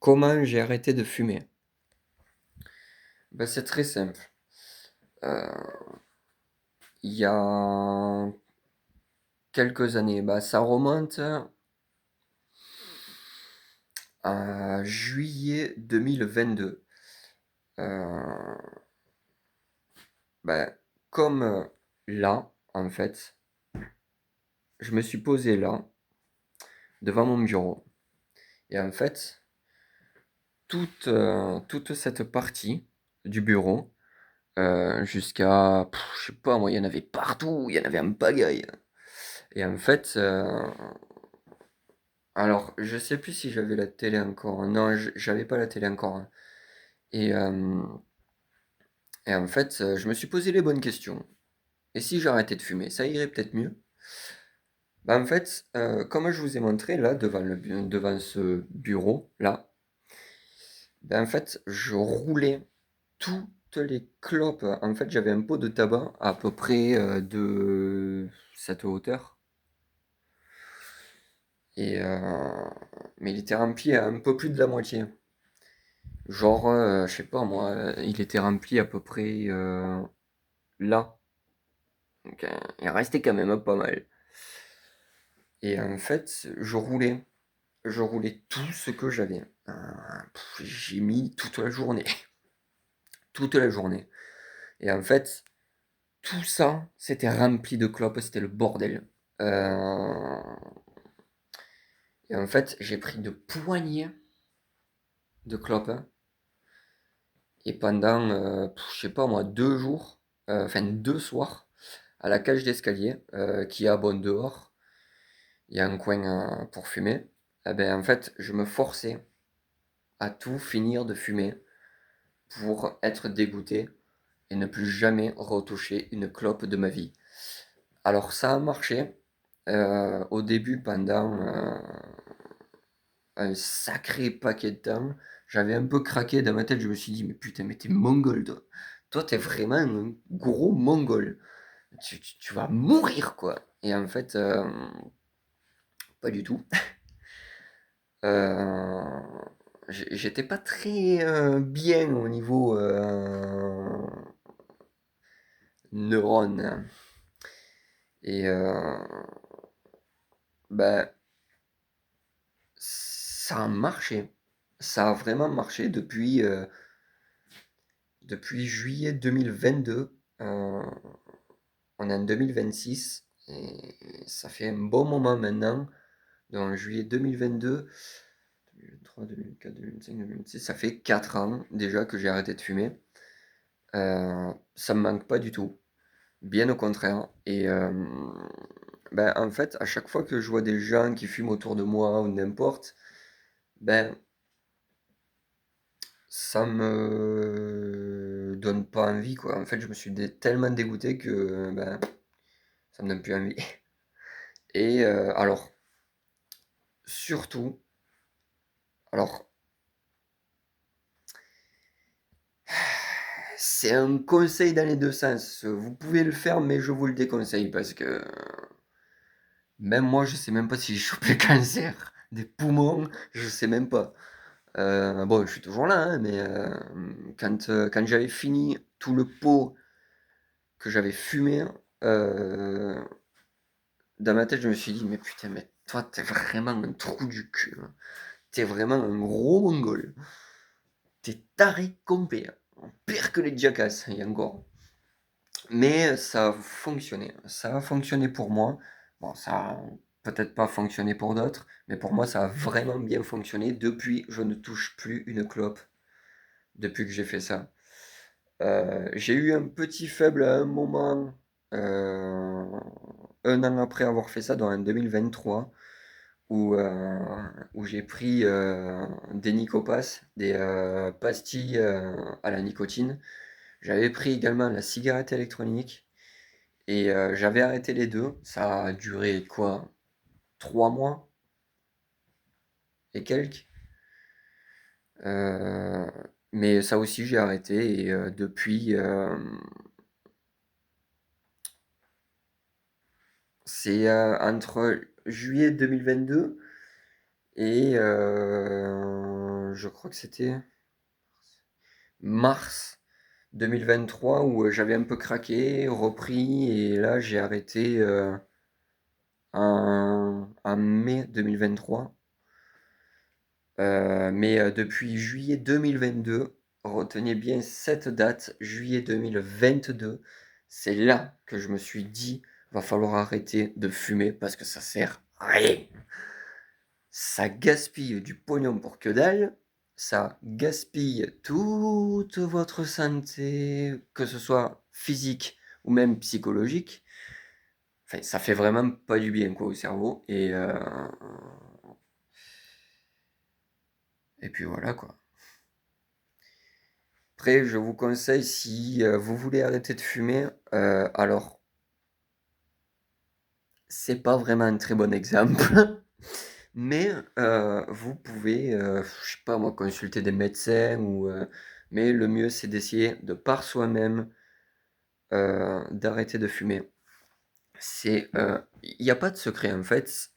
Comment j'ai arrêté de fumer? C'est très simple. Il y a quelques années, ça remonte à juillet 2022. Euh, bah, comme là, en fait, je me suis posé là, devant mon bureau. Et en fait, toute cette partie du bureau, jusqu'à, je sais pas, moi, il y en avait partout, il y en avait en pagaille. Et en fait, alors, je sais plus si j'avais la télé encore. Non, j'avais pas la télé encore, hein. Et, euh, et en fait, je me suis posé les bonnes questions. Et si j'arrêtais de fumer, ça irait peut-être mieux. En fait, comme je vous ai montré là, devant ce bureau là, en fait, je roulais toutes les clopes. En fait, j'avais un pot de tabac à peu près de cette hauteur. Et, mais il était rempli à un peu plus de la moitié. Genre, je sais pas moi, il était rempli à peu près là. Donc, il restait quand même pas mal. Et en fait, je roulais tout ce que j'avais. J'ai mis toute la journée, toute la journée. Et en fait, tout ça, c'était rempli de clopes, c'était le bordel. Euh, et en fait, j'ai pris de poignées de clopes, hein. Et pendant, je sais pas moi, 2 jours, enfin 2 soirs, à la cage d'escalier, qui abonne dehors, il y a un coin pour fumer. Eh ben, en fait, je me forçais à tout finir de fumer pour être dégoûté et ne plus jamais retoucher une clope de ma vie. Alors ça a marché au début pendant un sacré paquet de temps. J'avais un peu craqué dans ma tête, je me suis dit, mais putain, mais t'es mongol, toi. Toi, t'es vraiment un gros mongol. Tu vas mourir, quoi. Et en fait, pas du tout. Euh, J'étais pas très bien au niveau neurones. Et ben, ça a marché. Ça a vraiment marché depuis juillet 2022. On est en 2026 et ça fait un bon moment maintenant. En juillet 2022, 2023, 2024, 2025, 2026, ça fait 4 ans déjà que j'ai arrêté de fumer. Ça me manque pas du tout, bien au contraire. Et en fait, à chaque fois que je vois des gens qui fument autour de moi ou n'importe, ben ça me donne pas envie quoi. En fait, je me suis tellement dégoûté que ça me donne plus envie. Et alors, surtout, alors c'est un conseil dans les deux sens. Vous pouvez le faire, mais je vous le déconseille parce que même moi, je sais même pas si j'ai chopé le cancer des poumons, je sais même pas. Bon, je suis toujours là, hein, mais quand j'avais fini tout le pot que j'avais fumé, euh, dans ma tête, je me suis dit, mais putain, mais toi, t'es vraiment un trou du cul, hein. T'es vraiment un gros mongol. T'es taré complet, hein. Pire que les jackass, et encore. Mais ça a fonctionné. Ça a fonctionné pour moi. Bon, ça a peut-être pas fonctionné pour d'autres, mais pour moi, ça a vraiment bien fonctionné. Depuis, je ne touche plus une clope depuis que j'ai fait ça. J'ai eu un petit faible à un moment, euh, un an après avoir fait ça, dans en 2023, où j'ai pris des Nicopas, des pastilles à la nicotine. J'avais pris également la cigarette électronique et j'avais arrêté les deux. Ça a duré quoi? 3 mois et quelques. Euh, mais ça aussi j'ai arrêté et depuis c'est entre juillet 2022 et je crois que c'était mars 2023 où j'avais un peu craqué, repris, et là j'ai arrêté en mai 2023. Mais depuis juillet 2022, retenez bien cette date, juillet 2022, c'est là que je me suis dit, va falloir arrêter de fumer parce que ça sert à rien. Ça gaspille du pognon pour que dalle, ça gaspille toute votre santé, que ce soit physique ou même psychologique. Enfin, ça fait vraiment pas du bien quoi au cerveau. Et puis voilà quoi. Après, je vous conseille, si vous voulez arrêter de fumer, alors c'est pas vraiment un très bon exemple, mais vous pouvez, je sais pas moi, consulter des médecins mais le mieux c'est d'essayer de par soi-même d'arrêter de fumer. Il n'y a pas de secret en fait.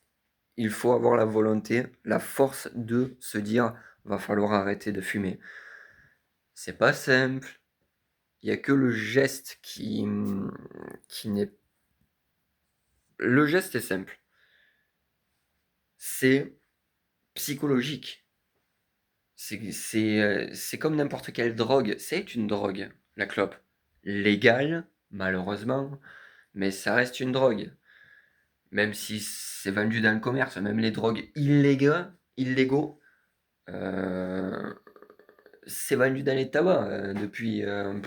Il faut avoir la volonté, la force de se dire, va falloir arrêter de fumer. C'est pas simple. Il y a que le geste qui n'est. Le geste est simple. C'est psychologique. C'est comme n'importe quelle drogue. C'est une drogue, la clope. Légale, malheureusement, mais ça reste une drogue. Même si c'est vendu dans le commerce, même les drogues illégaux, euh, c'est vendu dans les tabacs depuis le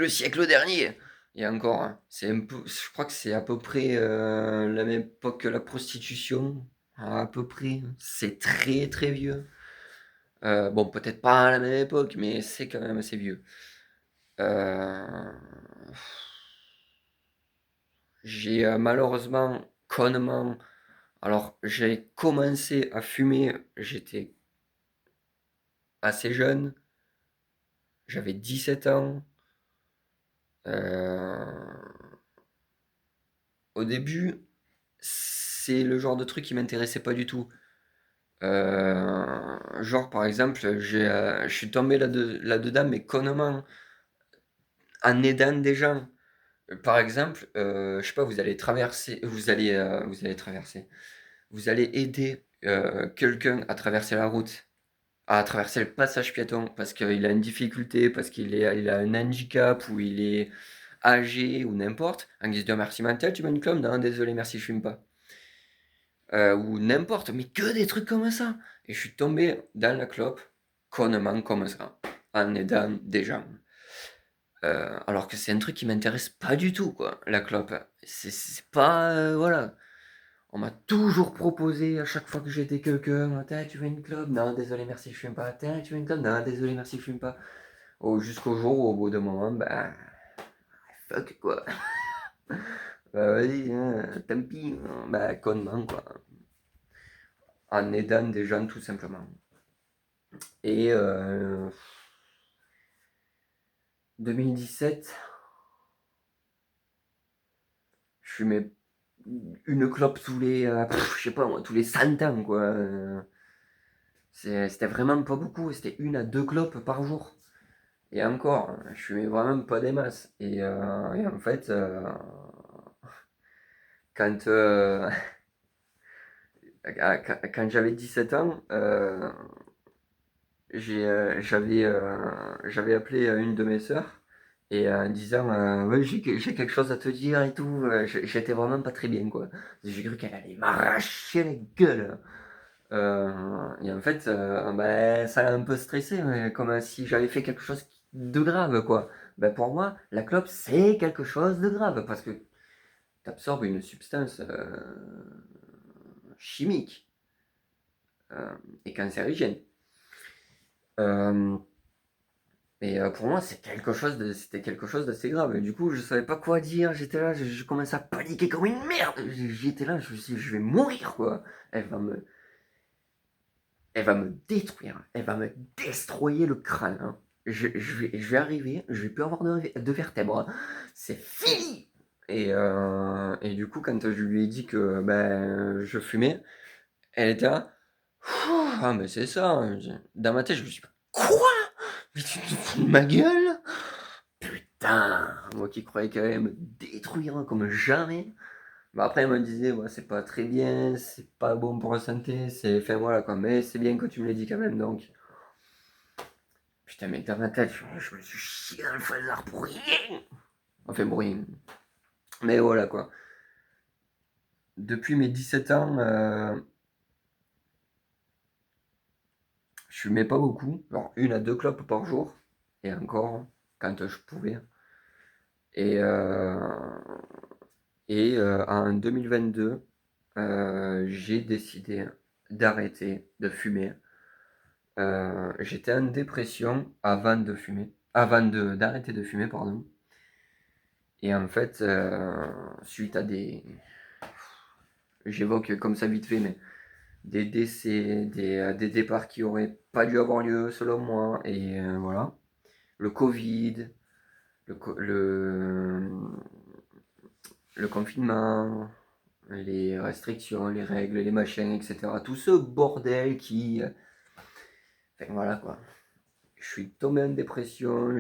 siècle dernier. Et encore, hein, je crois que c'est à peu près la même époque que la prostitution, à peu près. C'est très très vieux. Bon, peut-être pas à la même époque, mais c'est quand même assez vieux. Euh, j'ai malheureusement, connement, alors j'ai commencé à fumer, j'étais assez jeune, j'avais 17 ans. Euh, Au début, c'est le genre de truc qui m'intéressait pas du tout. Genre, par exemple, je suis tombé là-dedans, mais connement, en aidant des gens. Par exemple, je sais pas, vous allez aider quelqu'un à traverser la route, à traverser le passage piéton parce qu'il a une difficulté, parce il a un handicap, ou il est âgé, ou n'importe. En guise de remerciement, tu veux une clope? Non, désolé, merci, je fume pas. Ou n'importe, mais que des trucs comme ça. Et je suis tombé dans la clope, connement comme ça, en aidant des gens. Alors que c'est un truc qui m'intéresse pas du tout, quoi, la clope. C'est pas. Voilà. On m'a toujours proposé à chaque fois que j'étais quelqu'un, tiens, tu veux une clope? Non, désolé, merci, je fume pas. Tiens, tu veux une clope? Non, désolé, merci, je fume pas. Oh, jusqu'au jour où, au bout d'un moment, bah, fuck, quoi. Bah, vas-y, hein, tant pis, hein, bah, connement, quoi. En aidant des gens, tout simplement. Et 2017, je fumais une clope je sais pas moi, tous les 100 ans, quoi. C'était vraiment pas beaucoup, c'était une à deux clopes par jour. Et encore, je fumais vraiment pas des masses. Et en fait, quand, euh, quand j'avais 17 ans, j'avais appelé une de mes sœurs et en disant ouais, j'ai quelque chose à te dire et tout. J'étais vraiment pas très bien quoi. J'ai cru qu'elle allait m'arracher la gueule. Et en fait, ben, ça a un peu stressé, ouais, comme si j'avais fait quelque chose de grave quoi. Ben, pour moi, la clope c'est quelque chose de grave parce que tu absorbes une substance chimique et cancérigène. Euh, Et pour moi, c'était quelque chose d'assez grave. Et du coup, je savais pas quoi dire. J'étais là, je commençais à paniquer comme une merde. J'étais là, je me suis dit, je vais mourir, quoi. Elle va me, elle va me détruire. Elle va me destroyer le crâne, hein. Je vais arriver, je vais plus avoir de vertèbres. C'est fini! Et du coup, quand je lui ai dit que ben, je fumais, elle était là. Ah, mais c'est ça, hein, dans ma tête, je me suis dit: «Quoi? Mais tu te fous de ma gueule? Putain!» Moi qui croyais qu'elle allait me détruire comme jamais. Bah, après, elle me disait: «Ouais, c'est pas très bien, c'est pas bon pour la santé, c'est enfin voilà quoi, mais c'est bien que tu me l'aies dit quand même», donc putain, mais dans ma tête, je me suis chié dans le falzar pour rien! Enfin pour rien. Mais voilà quoi. Depuis mes 17 ans, je fumais pas beaucoup, genre 1 à 2 clopes par jour, et encore, quand je pouvais. Et, en 2022, j'ai décidé d'arrêter de fumer. J'étais en dépression d'arrêter de fumer, pardon. Et en fait, suite à j'évoque comme ça vite fait, mais des décès, des départs qui auraient pas dû avoir lieu selon moi, et voilà. Le Covid, le, co- le confinement, les restrictions, les règles, les machins, etc. Tout ce bordel qui... enfin, voilà quoi. Je suis tombé en dépression,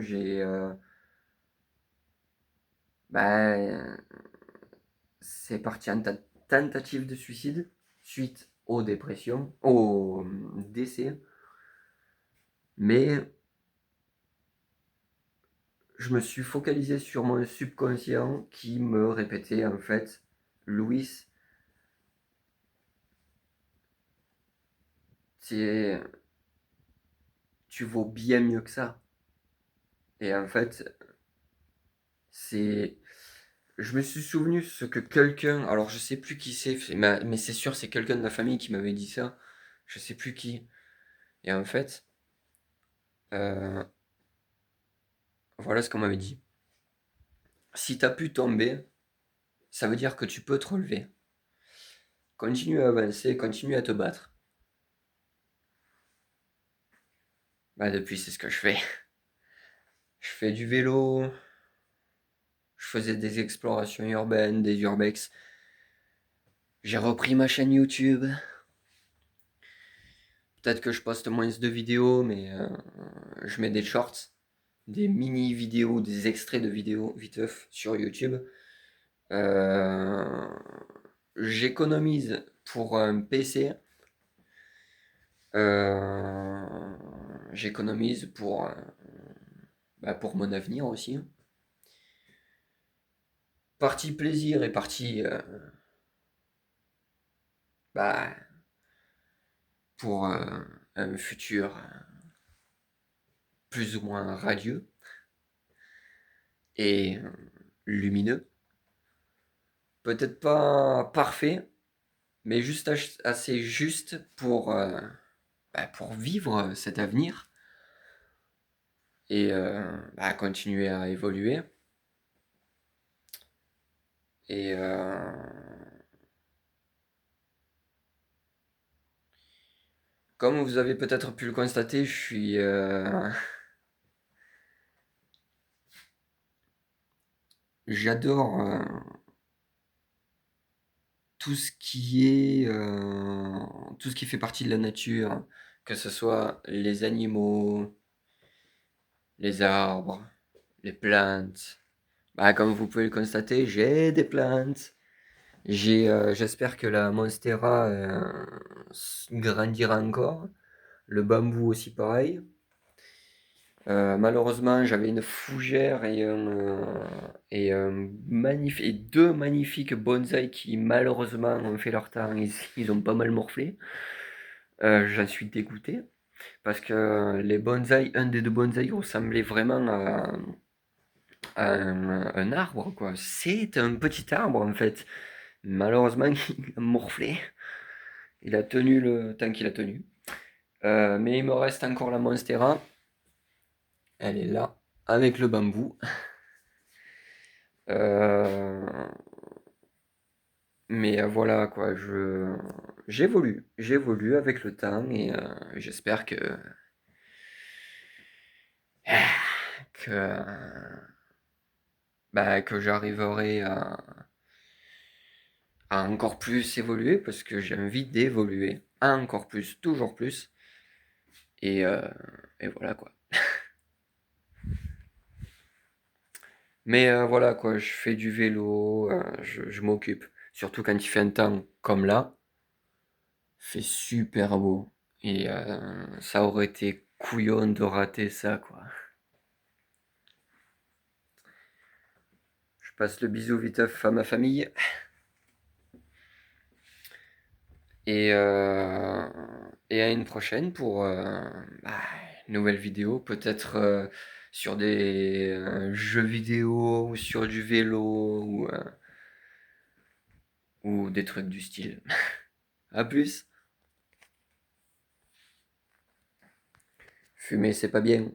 ben, c'est parti en tentative de suicide suite aux dépressions, aux décès. Mais je me suis focalisé sur mon subconscient qui me répétait en fait: Louis, tu vaux bien mieux que ça. Et en fait, c'est... Je me suis souvenu ce que quelqu'un... Alors je sais plus qui c'est, mais c'est sûr c'est quelqu'un de la famille qui m'avait dit ça. Je sais plus qui. Et en fait, euh, voilà ce qu'on m'avait dit. Si t'as pu tomber, ça veut dire que tu peux te relever. Continue à avancer, continue à te battre. Bah depuis c'est ce que je fais. Je fais du vélo, je faisais des explorations urbaines, des urbex. J'ai repris ma chaîne YouTube. Peut-être que je poste moins de vidéos, mais je mets des shorts, des mini vidéos, des extraits de vidéos viteuf sur YouTube. Euh, J'économise pour un PC. Euh, J'économise pour mon avenir aussi. Partie plaisir et partie bah, pour un futur plus ou moins radieux et lumineux. Peut-être pas parfait, mais juste assez juste pour vivre cet avenir et continuer à évoluer. Et comme vous avez peut-être pu le constater, j'adore tout ce tout ce qui fait partie de la nature, que ce soit les animaux, les arbres, les plantes. Bah, comme vous pouvez le constater, j'ai des plantes. J'espère que la monstera grandira encore. Le bambou aussi pareil. Malheureusement, j'avais une fougère et deux magnifiques bonsaïs qui malheureusement ont fait leur temps. Ils ont pas mal morflé. J'en suis dégoûté parce que les bonsaïs, un des deux bonsaïs ressemblait vraiment à un arbre, quoi. C'est un petit arbre en fait. Malheureusement, il a morflé. Il a tenu le temps qu'il a tenu. Mais il me reste encore la monstera. Elle est là avec le bambou. Euh, mais voilà quoi, j'évolue avec le temps et j'espère que que j'arriverai à encore plus évoluer parce que j'ai envie d'évoluer encore plus, toujours plus. Et, et voilà quoi. Mais voilà quoi, je fais du vélo, je m'occupe. Surtout quand il fait un temps comme là, il fait super beau. Et ça aurait été couillon de rater ça quoi. Je passe le bisou viteuf à ma famille. Et, euh, et à une prochaine pour bah, une nouvelle vidéo, peut-être sur des jeux vidéo ou sur du vélo ou des trucs du style. À plus. Fumer, c'est pas bien.